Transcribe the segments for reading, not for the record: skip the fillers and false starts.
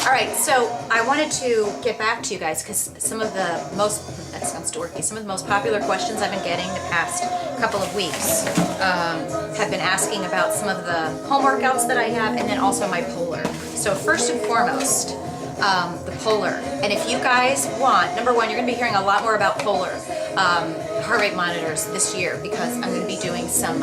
All right, so I wanted to get back to you guys because some of the most, that sounds dorky, some of the most popular questions I've been getting the past couple of weeks have been asking about some of the home workouts that I have and then also my Polar. So first and foremost, the Polar. And if you guys want, number one, you're gonna be hearing a lot more about Polar heart rate monitors this year because I'm gonna be doing some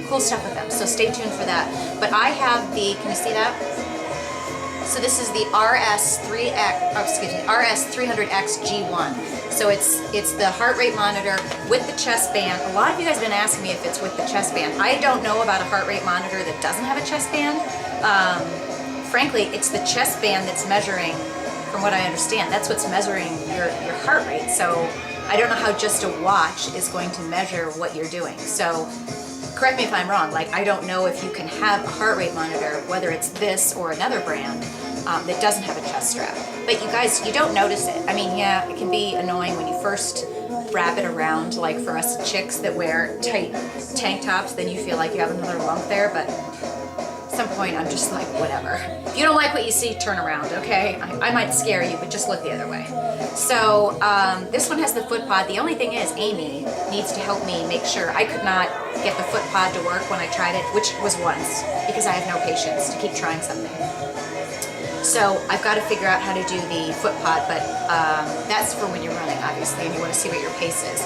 cool stuff with them. So stay tuned for that. But I have the, can you see that? So this is the RS300X G1. So it's the heart rate monitor with the chest band. A lot of you guys have been asking me if it's with the chest band. I don't know about a heart rate monitor that doesn't have a chest band. Frankly, it's the chest band that's measuring, from what I understand, that's what's measuring your heart rate. So I don't know how just a watch is going to measure what you're doing. So correct me if I'm wrong, like I don't know if you can have a heart rate monitor, whether it's this or another brand, that doesn't have a chest strap. But you guys, you don't notice it. I mean, yeah, it can be annoying when you first wrap it around, like for us chicks that wear tight tank tops, then you feel like you have another lump there, but at some point I'm just like, whatever. If you don't like what you see, turn around, okay? I might scare you, but just look the other way. So this one has the foot pod. The only thing is Amy needs to help me make sure. I could not get the foot pod to work when I tried it, which was once, because I have no patience to keep trying something. So I've got to figure out how to do the foot pod, but that's for when you're running, obviously, and you want to see what your pace is.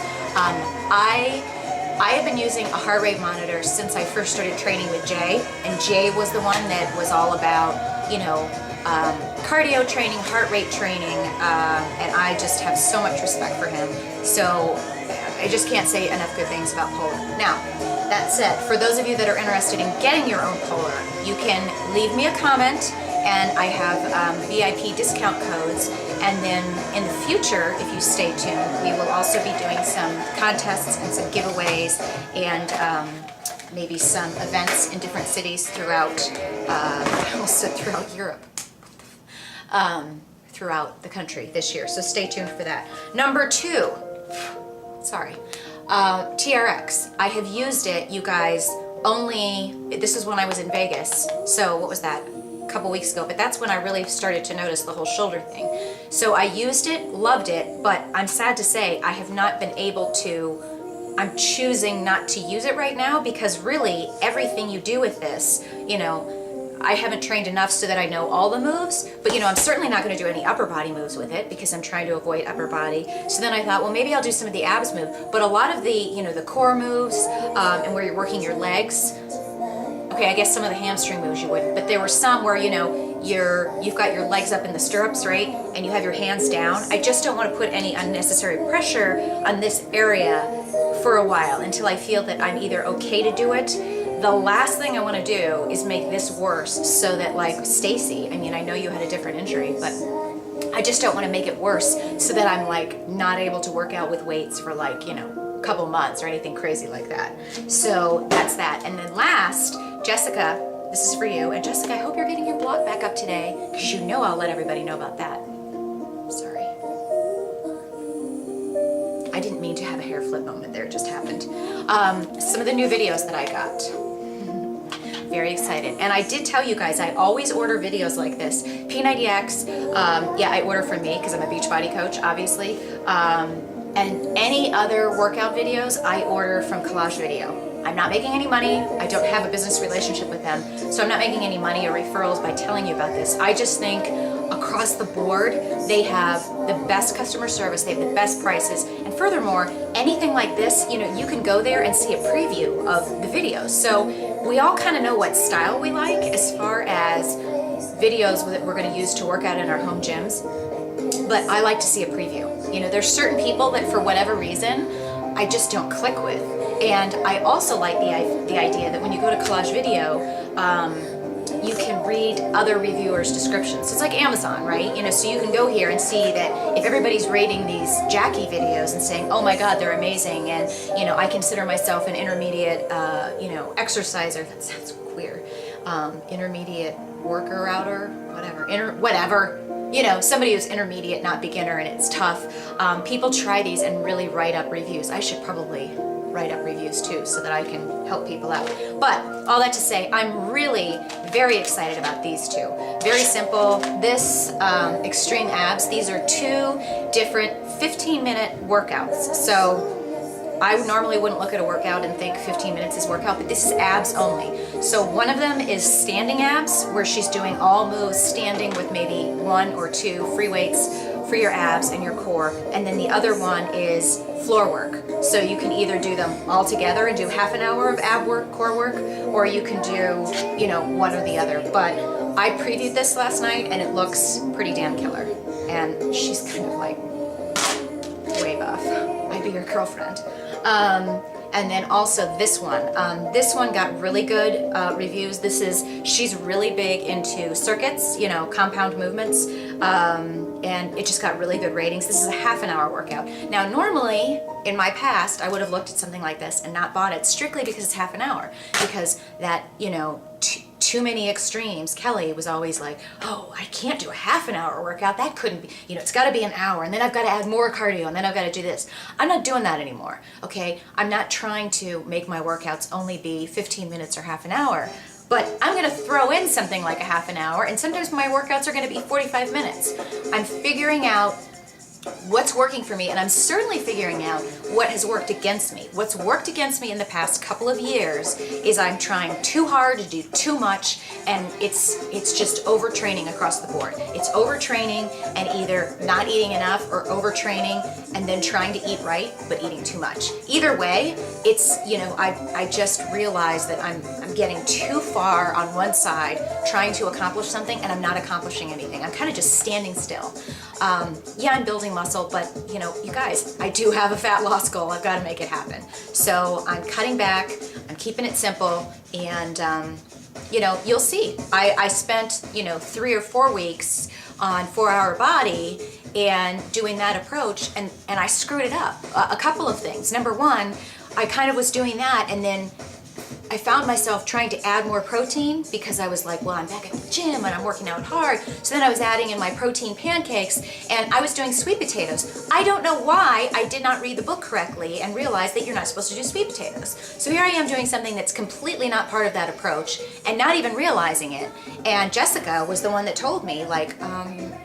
I have been using a heart rate monitor since I first started training with Jay, and Jay was the one that was all about, you know, cardio training, heart rate training, and I just have so much respect for him. So I just can't say enough good things about Polar. Now, that said, for those of you that are interested in getting your own Polar, you can leave me a comment, and I have VIP discount codes. And then in the future, if you stay tuned, we will also be doing some contests and some giveaways and maybe some events in different cities throughout, I almost said throughout Europe, throughout the country this year. So stay tuned for that. Number two, sorry, TRX. I have used it, you guys, only, this is when I was in Vegas. So what was that? Couple weeks ago, but that's when I really started to notice the whole shoulder thing. So I used it, loved it, but I'm sad to say I have not been able to, I'm choosing not to use it right now because really everything you do with this, you know, I haven't trained enough so that I know all the moves, but you know, I'm certainly not going to do any upper body moves with it because I'm trying to avoid upper body. So then I thought, well, maybe I'll do some of the abs move, but a lot of the, you know, the core moves and where you're working your legs. Okay, I guess some of the hamstring moves you wouldn't, but there were some where, you know, you've got your legs up in the stirrups, right? And you have your hands down. I just don't want to put any unnecessary pressure on this area for a while until I feel that I'm either okay to do it. The last thing I want to do is make this worse so that like Stacy, I mean, I know you had a different injury, but I just don't want to make it worse so that I'm like not able to work out with weights for like, you know, a couple months or anything crazy like that. So that's that. And then last, Jessica, this is for you. And Jessica, I hope you're getting your blog back up today because you know I'll let everybody know about that. Sorry. I didn't mean to have a hair flip moment there. It just happened. Some of the new videos that I got. Very excited. And I did tell you guys, I always order videos like this. P90X, yeah, I order from me because I'm a Beachbody coach, obviously. And any other workout videos, I order from Collage Video. I'm not making any money. I don't have a business relationship with them. So I'm not making any money or referrals by telling you about this. I just think across the board, they have the best customer service. They have the best prices. And furthermore, anything like this, you know, you can go there and see a preview of the videos. So we all kind of know what style we like as far as videos that we're going to use to work out in our home gyms. But I like to see a preview. You know, there's certain people that for whatever reason, I just don't click with. And I also like the idea that when you go to Collage Video, you can read other reviewers' descriptions. It's like Amazon, right? You know, so you can go here and see that if everybody's rating these Jackie videos and saying, oh my God, they're amazing, and, you know, I consider myself an intermediate, you know, exerciser. That sounds queer. Intermediate worker outer, whatever. You know, somebody who's intermediate, not beginner, and it's tough. People try these and really write up reviews. I should probably write up reviews too so that I can help people out. But all that to say, I'm really very excited about these two. Very simple. This Extreme Abs, these are 2 different 15-minute workouts. So I normally wouldn't look at a workout and think 15 minutes is workout, but this is abs only. So one of them is standing abs, where she's doing all moves standing with maybe 1 or 2 free weights for your abs and your core. And then the other one is floor work. So you can either do them all together and do half an hour of ab work, core work, or you can do, you know, one or the other. But I previewed this last night and it looks pretty damn killer. And she's kind of like way buff. I'd be your girlfriend. And then also this one got really good reviews. She's really big into circuits, you know, compound movements, and it just got really good ratings. This is a half an hour workout. Now, normally in my past, I would have looked at something like this and not bought it strictly because it's half an hour, because that, you know, too many extremes. Kelly was always like, oh, I can't do a half an hour workout. That couldn't be, you know, it's got to be an hour, and then I've got to add more cardio, and then I've got to do this. I'm not doing that anymore, okay? I'm not trying to make my workouts only be 15 minutes or half an hour, but I'm going to throw in something like a half an hour, and sometimes my workouts are going to be 45 minutes. I'm figuring out what's working for me, and I'm certainly figuring out what has worked against me. What's worked against me in the past couple of years is I'm trying too hard to do too much, and it's just overtraining across the board. It's overtraining and either not eating enough or overtraining and then trying to eat right but eating too much. Either way, it's, you know, I just realized that I'm getting too far on one side trying to accomplish something, and I'm not accomplishing anything. I'm kind of just standing still. Yeah, I'm building muscle, but you know, you guys, I do have a fat loss goal. I've got to make it happen. So I'm cutting back, I'm keeping it simple, and you know, you'll see. I spent, you know, 3 or 4 weeks on 4 Hour Body and doing that approach, and I screwed it up. A couple of things. Number one, I kind of was doing that, and then I found myself trying to add more protein because I was like, well, I'm back at the gym and I'm working out hard. So then I was adding in my protein pancakes, and I was doing sweet potatoes. I don't know why I did not read the book correctly and realize that you're not supposed to do sweet potatoes. So here I am doing something that's completely not part of that approach and not even realizing it. And Jessica was the one that told me, like,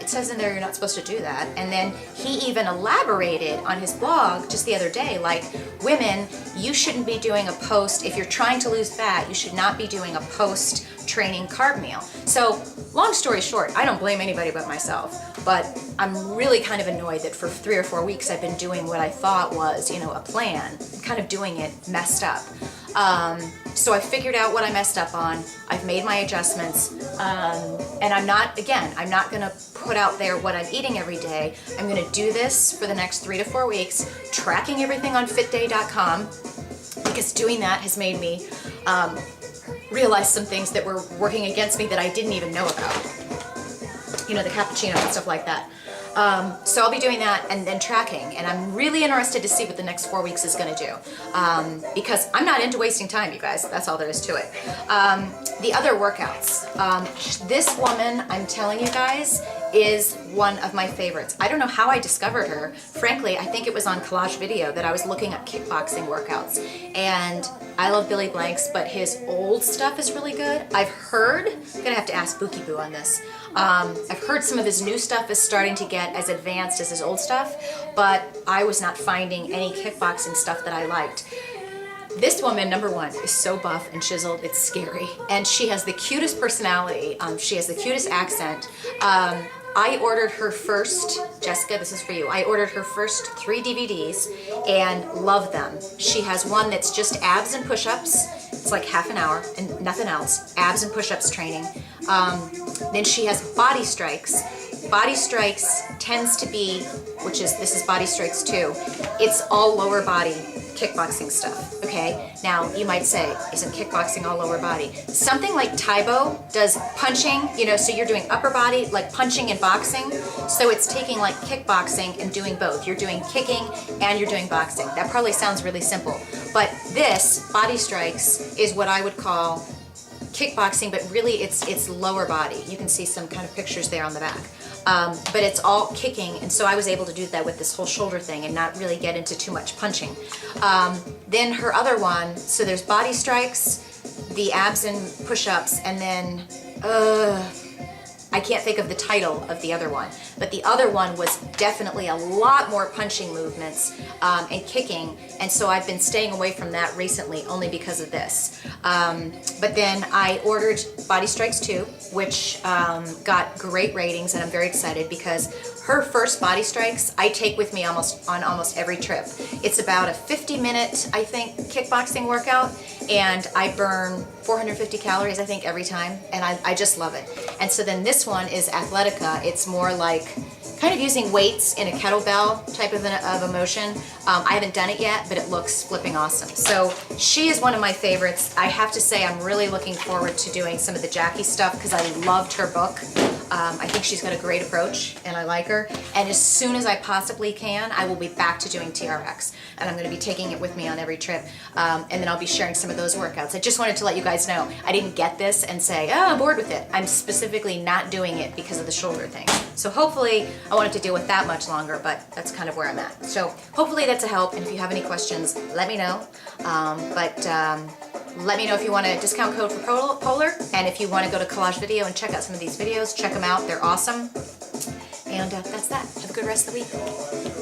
it says in there you're not supposed to do that. And then he even elaborated on his blog just the other day, like, women, you shouldn't be doing a post if you're trying to lose fat. You should not be doing a post-training carb meal. So long story short, I don't blame anybody but myself, but I'm really kind of annoyed that for 3 or 4 weeks I've been doing what I thought was, you know, a plan, kind of doing it messed up. So I figured out what I messed up on. I've made my adjustments, and I'm not gonna put out there what I'm eating every day. I'm gonna do this for the next 3 to 4 weeks, tracking everything on fitday.com, because doing that has made me realize some things that were working against me that I didn't even know about. You know, the cappuccino and stuff like that. So I'll be doing that and then tracking, and I'm really interested to see what the next 4 weeks is going to do, because I'm not into wasting time, you guys. That's all there is to it. The other workouts. This woman, I'm telling you guys, is one of my favorites. I don't know how I discovered her. Frankly, I think it was on Collage Video that I was looking at kickboxing workouts, and I love Billy Blanks, but his old stuff is really good. I've heard, I'm gonna have to ask Bookie Boo on this. I've heard some of his new stuff is starting to get as advanced as his old stuff, but I was not finding any kickboxing stuff that I liked. This woman, number one, is so buff and chiseled, it's scary. And she has the cutest personality. She has the cutest accent. I ordered her first, Jessica, this is for you. I ordered her first 3 DVDs and love them. She has one that's just abs and push-ups. It's like half an hour and nothing else. Abs and push-ups training. Then she has Body Strikes. Body Strikes tends to be, this is Body Strikes 2. It's all lower body kickboxing stuff, okay? Now, you might say, isn't kickboxing all lower body? Something like Taibo does punching, you know, so you're doing upper body, like punching and boxing. So it's taking like kickboxing and doing both. You're doing kicking and you're doing boxing. That probably sounds really simple. But this, Body Strikes, is what I would call kickboxing, but really it's lower body. You can see some kind of pictures there on the back. But it's all kicking, and so I was able to do that with this whole shoulder thing and not really get into too much punching. Then her other one, so there's body strikes, the abs and push-ups, and then, I can't think of the title of the other one, but the other one was definitely a lot more punching movements and kicking, and so I've been staying away from that recently only because of this. But then I ordered Body Strikes 2, which got great ratings, and I'm very excited because her first Body Strikes I take with me on almost every trip. It's about a 50-minute, I think, kickboxing workout, and I burn 450 calories, I think, every time, and I just love it. And so then this one is Athletica. It's more like kind of using weights in a kettlebell type of a motion. I haven't done it yet, but it looks flipping awesome. So she is one of my favorites. I have to say I'm really looking forward to doing some of the Jackie stuff because I loved her book. I think she's got a great approach, and I like her. And as soon as I possibly can, I will be back to doing TRX. And I'm going to be taking it with me on every trip. And then I'll be sharing some of those workouts. I just wanted to let you guys know, I didn't get this and say, oh, I'm bored with it. I'm specifically not doing it because of the shoulder thing. So hopefully, I won't have to deal with that much longer, but that's kind of where I'm at. So hopefully that's a help. And if you have any questions, let me know. Let me know if you want a discount code for Polar, and if you want to go to Collage Video and check out some of these videos, check them out. They're awesome. And that's that. Have a good rest of the week.